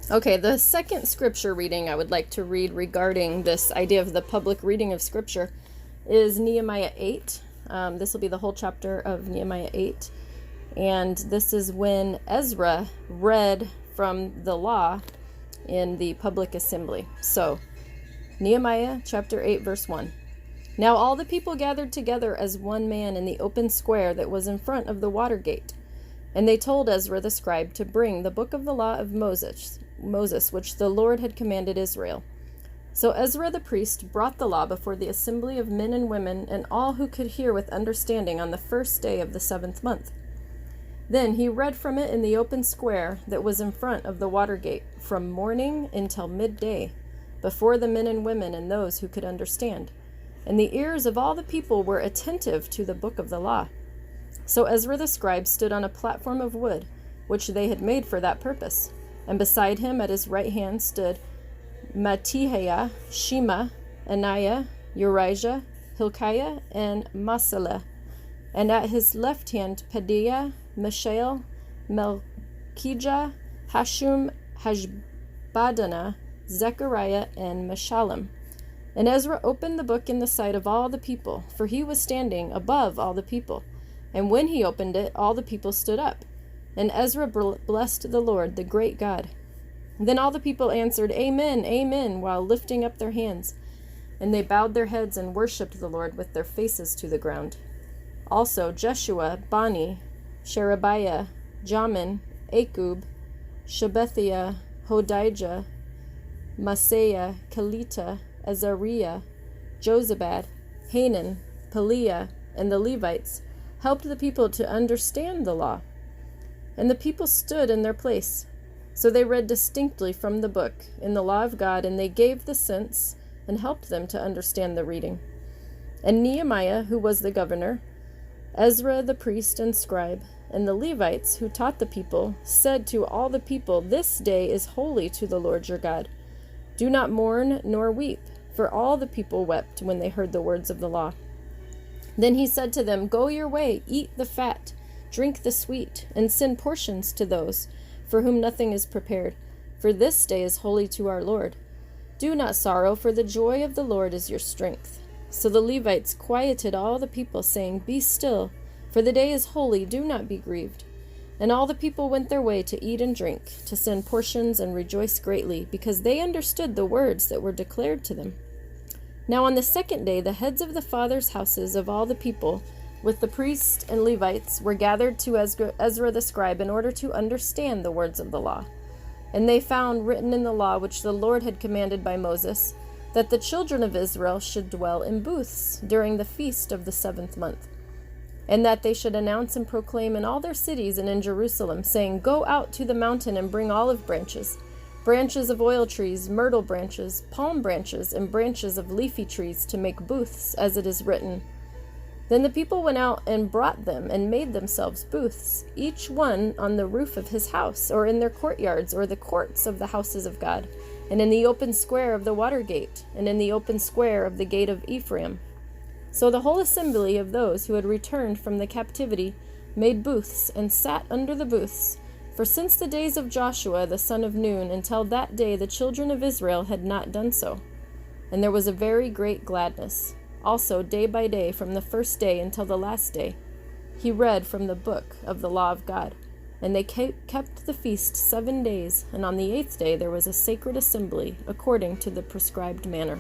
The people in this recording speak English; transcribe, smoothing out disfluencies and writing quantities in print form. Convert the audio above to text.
Okay, the second scripture reading I would like to read regarding this idea of the public reading of scripture is Nehemiah 8. This will be the whole chapter of Nehemiah 8. And this is when Ezra read from the law in the public assembly. So, Nehemiah chapter 8, verse 1. Now all the people gathered together as one man in the open square that was in front of the water gate. And they told Ezra the scribe to bring the book of the law of Moses, which the Lord had commanded Israel. So Ezra the priest brought the law before the assembly of men and women and all who could hear with understanding on the first day of the 7th month. Then he read from it in the open square that was in front of the water gate from morning until midday, before the men and women and those who could understand. And the ears of all the people were attentive to the book of the law. So Ezra the scribe stood on a platform of wood, which they had made for that purpose. And beside him at his right hand stood Mattithiah, Shema, Ananiah, Urijah, Hilkiah, and Masalah. And at his left hand Pedaiah, Mishael, Melchijah, Hashum, Hashbaddanah, Zechariah, and Meshullam. And Ezra opened the book in the sight of all the people, for he was standing above all the people. And when he opened it, all the people stood up. And Ezra blessed the Lord, the great God. Then all the people answered, Amen, Amen, while lifting up their hands. And they bowed their heads and worshipped the Lord with their faces to the ground. Also Jeshua, Bani, Sherebiah, Jamin, Akub, Shabethiah, Hodijah, Maaseiah, Kelita, Azariah, Jozabad, Hanan, Peliah, and the Levites helped the people to understand the law. And the people stood in their place. So they read distinctly from the book in the law of God, and they gave the sense and helped them to understand the reading. And Nehemiah, who was the governor, Ezra the priest and scribe, and the Levites who taught the people, said to all the people, This day is holy to the Lord your God. Do not mourn nor weep, for all the people wept when they heard the words of the law. Then he said to them, Go your way, eat the fat, drink the sweet, and send portions to those for whom nothing is prepared, for this day is holy to our Lord. Do not sorrow, for the joy of the Lord is your strength. So the Levites quieted all the people, saying, Be still, for the day is holy, do not be grieved. And all the people went their way to eat and drink, to send portions and rejoice greatly, because they understood the words that were declared to them. Now on the second day the heads of the fathers' houses of all the people, with the priests and Levites, were gathered to Ezra the scribe in order to understand the words of the law. And they found written in the law which the Lord had commanded by Moses, that the children of Israel should dwell in booths during the feast of the 7th month, and that they should announce and proclaim in all their cities and in Jerusalem, saying, Go out to the mountain and bring olive branches, branches of oil trees, myrtle branches, palm branches, and branches of leafy trees to make booths, as it is written. Then the people went out and brought them and made themselves booths, each one on the roof of his house, or in their courtyards, or the courts of the houses of God, and in the open square of the water gate, and in the open square of the gate of Ephraim. So the whole assembly of those who had returned from the captivity made booths, and sat under the booths. For since the days of Joshua the son of Nun until that day the children of Israel had not done so. And there was a very great gladness. Also day by day, from the first day until the last day, he read from the book of the law of God. And they kept the feast 7 days, and on the 8th day there was a sacred assembly, according to the prescribed manner.